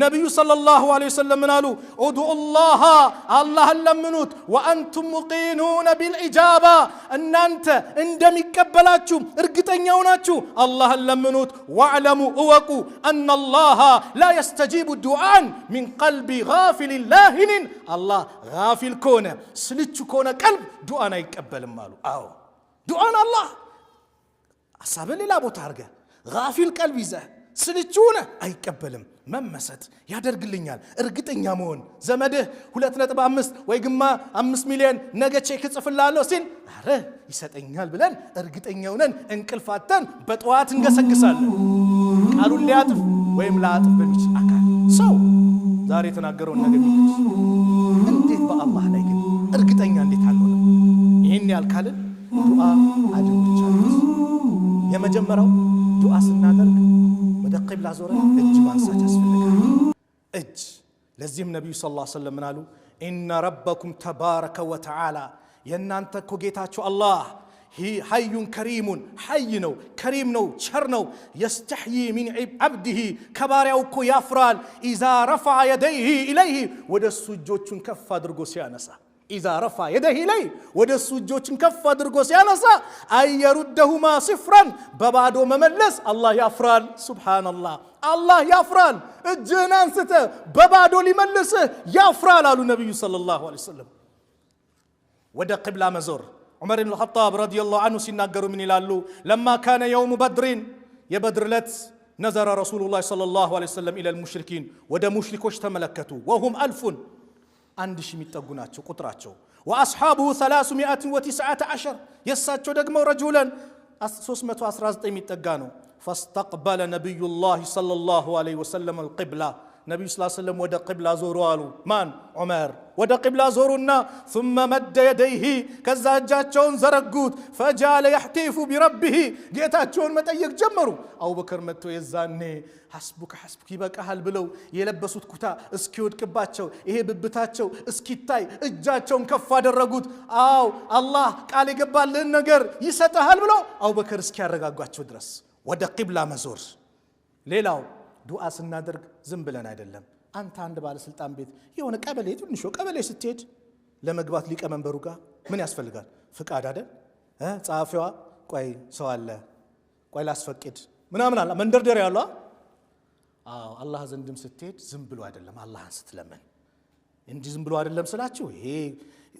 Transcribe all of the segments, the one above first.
ነብዩ ሰለላሁ ዐለይሂ ወሰለም ምናሉ ኡዱላህ አላህን ለምኑት ወአንቱም ሙቂኑነ ቢልኢጃባ እናንተ እንደሚቀበላችሁ እርግጠኛው ናችሁ አላህን ለምኑት ወዕለሙ እወቁ አነላህ ላ የስተጂቡ ዱዓን ሚን ቀልቢ ጋፊል ላሂን አላህ ጋፊል ከሆነ ስልቹ ከሆነ ቀልብ ዱዓን አይቀበልም አሉ። አዎ ዱዓን አላህ ሐሳብ ሌላ ቦታ አርገ ጋፊል ቀልብ ይዘህ ስልቹነ አይቀበልም። መመሰጥ ያደርግልኛል እርግጠኛ መሆን ዘመድህ 2.5 ወይ ግማ 5 ሚሊዮን ነገ ቼክ ጽፍላለሁ ሲል አረ ይሰጠኛል ብለን እርግጠኛው ነን እንቅልፋተን በጠዋት እንገሰግሳለን። ቃሉን ሊያጥፍ ወይም ላጥፍ በሚችል አካል ሰው ዛሬ ተናገረውን ነገር ይክስ እንዴት በአላህ ላይ ግን እርግጠኛ እንዴት አልሆነም? ይሄን ያልካልን ዱዓ አድርጉ። የመጀመሪያው ዱዓ ስናደርግ ወደ ቂብላ ዞረ እጅ ማንሳት ያስፈልጋል። እጅ ለዚህም ነብዩ ሰለላሁ ዐለይሂ ወሰለም ምናሉ ኢነ ረበኩም ተባረከ ወተዓላ የእናንተ እኮ ጌታችሁ አላህ ሐዩን ከሪሙን ሐይ ነው ከሪም ነው ቸር ነው የስተሕይ ሚን ዐብዲሂ ከባሪያው እኮ ያፍራል ኢዛ ረፈዐ የደይሂ ኢለይሂ ወደሱ እጆቹን ከፍ አድርጎ ሲያነሳ إذا رفع يده إليه ودسو جوچن كف أدرغو سيانسا أن يردهما صفرا ببادو مملس الله يفرال سبحان الله الله يفرال الجنان سته ببادو لملسه يفرال على النبي صلى الله عليه وسلم ودا قبلة مزور عمر بن الخطاب رضي الله عنه سيناغروا من يلالو لما كان يوم بدر يبدر لت نظر رسول الله صلى الله عليه وسلم إلى المشركين ودا مشركوش تملكتوا وهم 1000 አንድ ሺህ የሚጠጉናቸው ቁጥራቸው ወአስሐቡ 319 የሳቸው ደግሞ ረጁላን 319 የሚጠጋ ነው። فاستقبل نبي الله صلى الله عليه وسلم القبلة نبي صلى الله عليه وسلم ወደ ቂብላ ዞሩ አሉ። ማን ዑመር ወደ ቂብላ ዞሩና ثم مد يديه ከዛ እጃቸውን ዘረጉት فجعل يحتف بربه ጌታቸውን መጠየቅ ጀመሩ። አቡበከር መጥቶ የዛኔ ሐስቡክ ይበቃሃል ብለው የለበሱት ኩታ እስኪወድቅባቸው ይሄ ብብታቸው እስኪታይ እጃቸውን ከፍ አደረጉት። አው አላህ ቃል የገባልን ነገር ይሰጣል ብለው አቡበከር እስኪያረጋጓቸው ድረስ ወደ ቂብላ መዞር። ሌላው ዱዓ ስናደርግ ዝም ብለን አይደለም። አንተ አንድ ባለስልጣን ቤት የሆነ ቀበሌ ትንሽ ቀበሌ ስትሄድ ለመግባት ሊቀመንበሩ ጋር ምን ያስፈልጋል? ፍቃድ አይደል? ጻፊዋ ቆይ ሰው አለ ቆይ ላስፈቅድ ምናምን አለ መንደርደሪያ ያለው። አዎ አላህ ዘንድም ስትሄድ ዝም ብሎ አይደለም አላህን ስትለምን እንጂ ዝም ብሎ አይደለም ስላችሁ ይሄ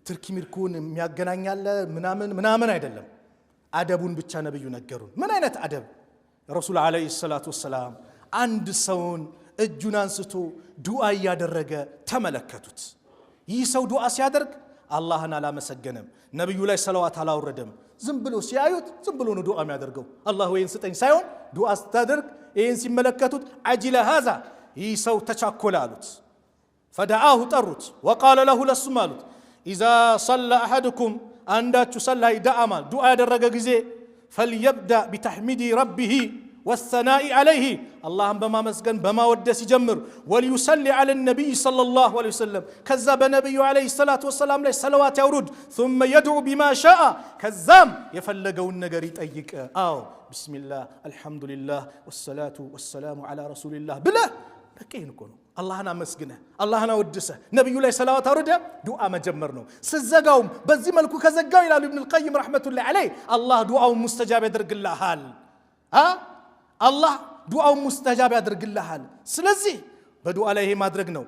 ትርኪ ሚርኩን የሚያገናኛለ ምናምን አይደለም። አደቡን ብቻ ነብዩ ነገሩን። ምን አይነት አደብ? ረሱል አለይሂ ሰላቱ ወሰላም አንድ ሰውን እጁን አንስቶ ዱዓ ያደረገ ተመለከቱት። ይህ ሰው ዱዓ ሲያደርግ አላህን አላመሰገነም፣ ነብዩ ላይ ሰላዋት አላወረደም። ዝም ብሎ ሲያዩት ዝም ብሎ ነው ዱዓ የሚያደርገው። አላህ ወይን ስጠኝ ሳይሆን ዱዓ ስታደርግ ይህን ሲመለከቱት አጅለ ሃዛ ይህ ሰው ተቻኮለ አሉት። ፈደዓሁ ጠሩት ወቃለ ለሁ ለሱም አሉት ኢዛ ሰለ አሐድኩም አንዳችሁ ሰላይ ዳአማ ዱዓ ያደረገ ጊዜ ፈልየብዳ ቢተሕሚዲ ረቢሂ والثناء عليه اللهم بما مسكن بما ودس يجمر وليصلي على النبي صلى الله عليه وسلم كذب النبي عليه الصلاة والسلام له صلوات يورد ثم يدعو بما شاء كذام يفلقوا النجر يطيق بسم الله الحمد لله والصلاة والسلام على رسول الله بلا بكين كونوا الله أنا مسجنه الله أنا ودسه نبي الله صلوات أورده دعاء مجمرنا سزقاهم بزي ملكو كزقاو إلى ابن القيم رحمة الله عليه الله دعاء مستجاب يدرق الله حال الله دعاء مستجاب يدرق الله حال سلزي بدعاء عليه ما درقناه